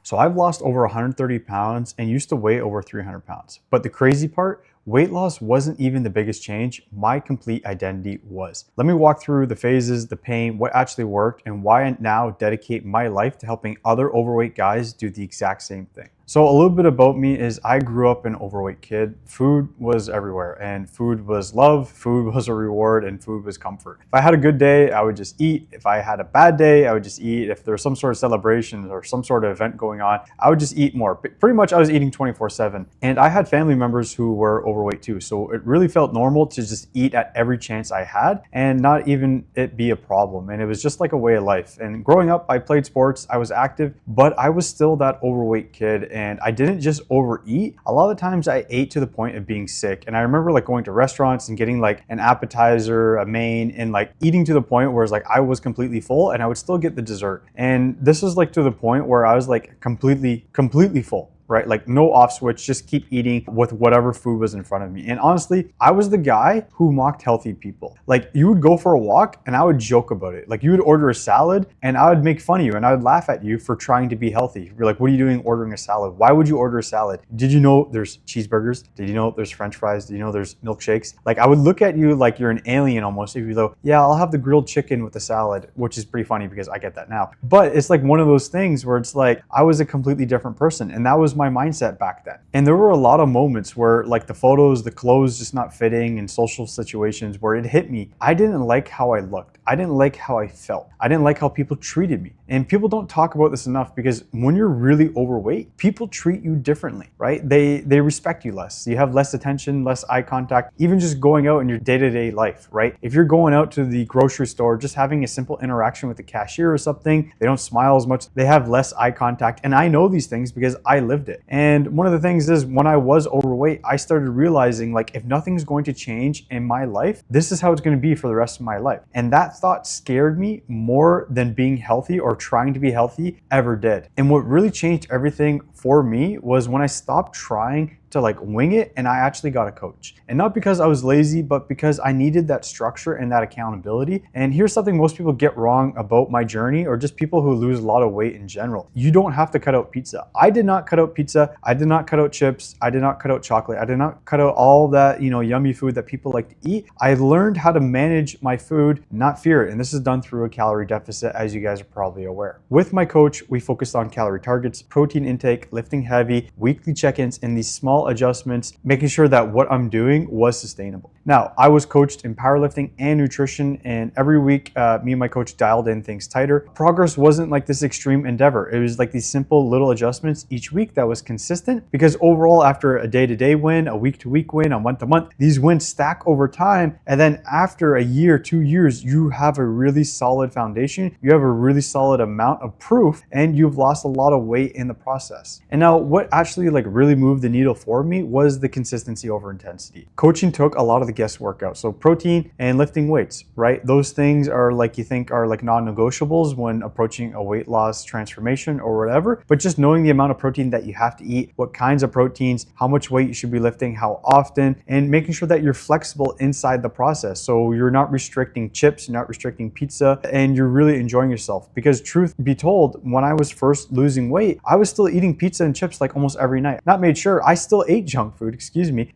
So I've lost over 130 pounds and used to weigh over 300 pounds. But the crazy part, weight loss wasn't even the biggest change. My complete identity was. Let me walk through the phases, the pain, what actually worked, and why I now dedicate my life to helping other overweight guys do the exact same thing. So a little bit about me is I grew up an overweight kid. Food was everywhere, and food was love, food was a reward, and food was comfort. If I had a good day, I would just eat. If I had a bad day, I would just eat. If there was some sort of celebration or some sort of event going on, I would just eat more. But pretty much I was eating 24/7. And I had family members who were overweight too. So it really felt normal to just eat at every chance I had and not even it be a problem. And it was just like a way of life. And growing up, I played sports, I was active, but I was still that overweight kid. And I didn't just overeat. A lot of the times I ate to the point of being sick. And I remember like going to restaurants and getting like an appetizer, a main, and like eating to the point where it's like I was completely full and I would still get the dessert. And this was like to the point where I was like completely full. Right? Like no off switch, just keep eating with whatever food was in front of me. And honestly, I was the guy who mocked healthy people. Like you would go for a walk and I would joke about it. Like you would order a salad and I would make fun of you and I would laugh at you for trying to be healthy. You're like, what are you doing ordering a salad? Why would you order a salad? Did you know there's cheeseburgers? Did you know there's French fries? Did you know there's milkshakes? Like I would look at you like you're an alien almost if you go, yeah, I'll have the grilled chicken with the salad, which is pretty funny because I get that now. But it's like one of those things where it's like I was a completely different person and that was my mindset back then. And there were a lot of moments where like the photos, the clothes just not fitting and social situations where it hit me. I didn't like how I looked. I didn't like how I felt. I didn't like how people treated me. And people don't talk about this enough because when you're really overweight, people treat you differently, right? They respect you less. You have less attention, less eye contact, even just going out in your day-to-day life, right? If you're going out to the grocery store, just having a simple interaction with the cashier or something, they don't smile as much. They have less eye contact. And I know these things because I lived it. And one of the things is when I was overweight, I started realizing like if nothing's going to change in my life, this is how it's going to be for the rest of my life. And that thought scared me more than being healthy or trying to be healthy ever did. And what really changed everything for me was when I stopped trying to like wing it and I actually got a coach. And not because I was lazy, but because I needed that structure and that accountability. And here's something most people get wrong about my journey or just people who lose a lot of weight in general. You don't have to cut out pizza. I did not cut out pizza. I did not cut out chips. I did not cut out chocolate. I did not cut out all that, yummy food that people like to eat. I learned how to manage my food, not fear it. And this is done through a calorie deficit, as you guys are probably aware. With my coach, we focused on calorie targets, protein intake, lifting heavy, weekly check-ins, and these small adjustments, making sure that what I'm doing was sustainable. Now, I was coached in powerlifting and nutrition, and every week, me and my coach dialed in things tighter. Progress wasn't like this extreme endeavor. It was like these simple little adjustments each week that was consistent because overall, after a day-to-day win, a week-to-week win, a month-to-month, these wins stack over time. And then after a year, 2 years, you have a really solid foundation. You have a really solid amount of proof, and you've lost a lot of weight in the process. And now what actually like really moved the needle for me was the consistency over intensity. Coaching took a lot of the guesswork out. So protein and lifting weights, right? Those things are like you think are like non-negotiables when approaching a weight loss transformation or whatever, but just knowing the amount of protein that you have to eat, what kinds of proteins, how much weight you should be lifting, how often, and making sure that you're flexible inside the process. So you're not restricting chips, you're not restricting pizza, and you're really enjoying yourself. Because truth be told, when I was first losing weight, I was still eating pizza and chips like almost every night. Not made sure, I still ate junk food,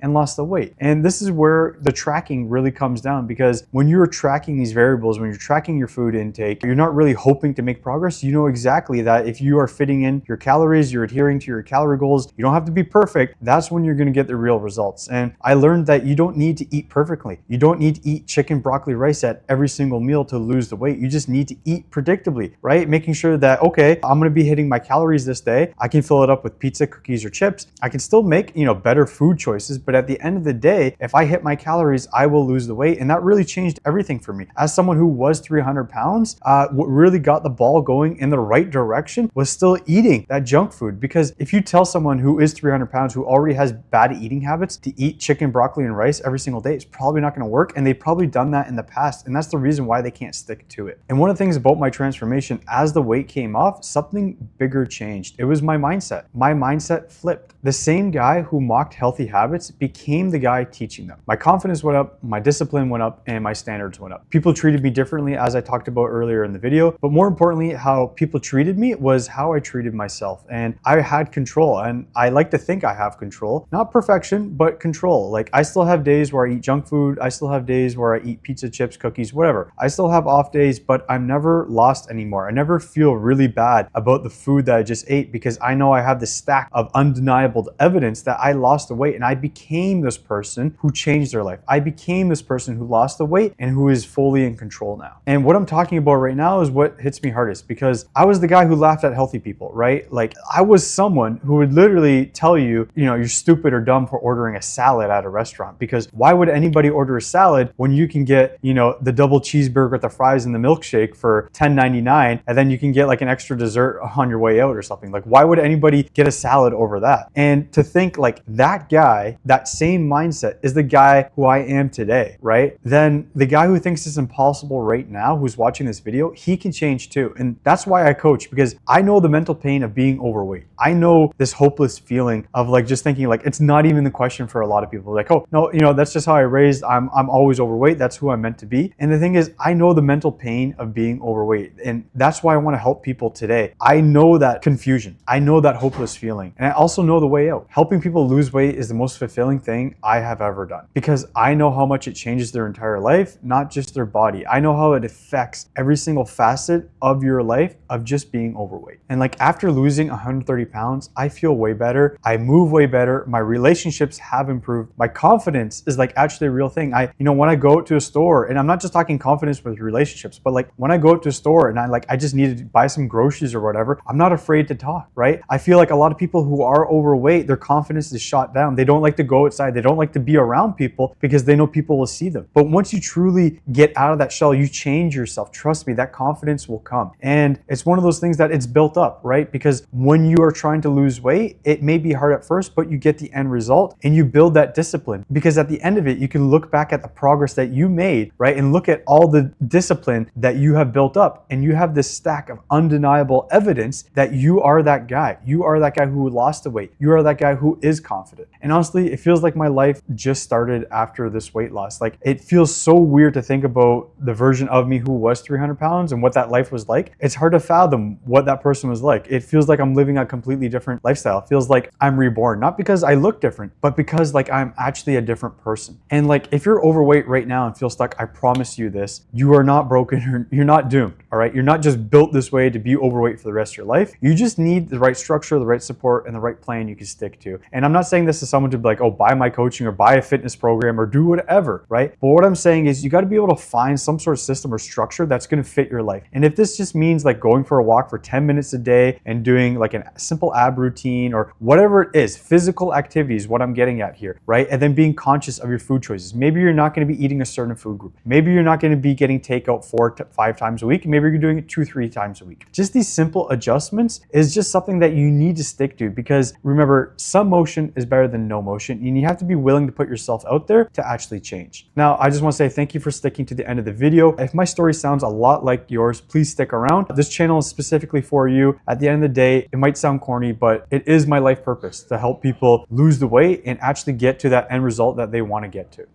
and lost the weight. And this is where the tracking really comes down, because when you're tracking these variables, when you're tracking your food intake, you're not really hoping to make progress. You know exactly that if you are fitting in your calories, you're adhering to your calorie goals, you don't have to be perfect. That's when you're going to get the real results. And I learned that you don't need to eat perfectly. You don't need to eat chicken, broccoli, rice at every single meal to lose the weight. You just need to eat predictably, right? Making sure that, okay, I'm going to be hitting my calories this day. I can fill it up with pizza, cookies, or chips. I can still make, better food choices, but at the end of the day, if I hit my calories, I will lose the weight. And that really changed everything for me. As someone who was 300 pounds, what really got the ball going in the right direction was still eating that junk food. Because if you tell someone who is 300 pounds, who already has bad eating habits, to eat chicken, broccoli, and rice every single day, it's probably not going to work. And they've probably done that in the past. And that's the reason why they can't stick to it. And one of the things about my transformation, as the weight came off, something bigger changed. It was my mindset. My mindset flipped. The same guy who mocked healthy habits became the guy teaching them. My confidence confidence went up, my discipline went up, and my standards went up. People treated me differently, as I talked about earlier in the video, but more importantly, how people treated me was how I treated myself. And I had control, and I like to think I have control. Not perfection, but control. Like, I still have days where I eat junk food. I still have days where I eat pizza, chips, cookies, whatever. I still have off days, but I'm never lost anymore. I never feel really bad about the food that I just ate because I know I have this stack of undeniable evidence that I lost the weight and I became this person who changed their life. I became this person who lost the weight and who is fully in control now. And what I'm talking about right now is what hits me hardest, because I was the guy who laughed at healthy people, right? Like, I was someone who would literally tell you, you're stupid or dumb for ordering a salad at a restaurant, because why would anybody order a salad when you can get, the double cheeseburger with the fries and the milkshake for $10.99, and then you can get like an extra dessert on your way out or something? Like, why would anybody get a salad over that? And to think like that guy, that same mindset is the guy who I am today, right? Then the guy who thinks it's impossible right now, who's watching this video, he can change too. And that's why I coach, because I know the mental pain of being overweight. I know this hopeless feeling of like just thinking like it's not even the question for a lot of people. Like, oh no, that's just how I raised. I'm always overweight. That's who I'm meant to be. And the thing is, I know the mental pain of being overweight, and that's why I want to help people today. I know that confusion. I know that hopeless feeling, and I also know the way out. Helping people lose weight is the most fulfilling thing I have ever done, because I know how much it changes their entire life, not just their body. I know how it affects every single facet of your life of just being overweight. And like, after losing 130 pounds, I feel way better. I move way better. My relationships have improved. My confidence is like actually a real thing. When I go to a store, and I'm not just talking confidence with relationships, but like when I go to a store and I just need to buy some groceries or whatever, I'm not afraid to talk, right? I feel like a lot of people who are overweight, their confidence is shot down. They don't like to go outside. They don't like to be around people because they know people will see them. But once you truly get out of that shell, you change yourself. Trust me, that confidence will come. And it's one of those things that it's built up, right? Because when you are trying to lose weight, it may be hard at first, but you get the end result and you build that discipline. Because at the end of it, you can look back at the progress that you made, right? And look at all the discipline that you have built up. And you have this stack of undeniable evidence that you are that guy. You are that guy who lost the weight. You are that guy who is confident. And honestly, it feels like my life just started after this weight loss. Like, it feels so weird to think about the version of me who was 300 pounds and what that life was like. It's hard to fathom what that person was like. It feels like I'm living a completely different lifestyle. It feels like I'm reborn, not because I look different, but because like I'm actually a different person. And like, if you're overweight right now and feel stuck, I promise you this, you are not broken. You're not doomed. All right. You're not just built this way to be overweight for the rest of your life. You just need the right structure, the right support, and the right plan you can stick to. And I'm not saying this to someone to be like, oh, buy my coaching or buy a fitness program or do whatever, right? But what I'm saying is you got to be able to find some sort of system or structure that's going to fit your life. And if this just means like going for a walk for 10 minutes a day and doing like a simple ab routine or whatever it is, physical activities, what I'm getting at here, right? And then being conscious of your food choices. Maybe you're not going to be eating a certain food group. Maybe you're not going to be getting takeout 4 to 5 times a week. Maybe you're doing it 2-3 times a week. Just these simple adjustments is just something that you need to stick to, because remember, some motion is better than no motion, and you have to be willing to put yourself out there to actually change. Now, I just want to say thank you for sticking to the end of the video. If my story sounds a lot like yours, please stick around. This channel is specifically for you. At the end of the day, it might sound corny, but it is my life purpose to help people lose the weight and actually get to that end result that they want to get to.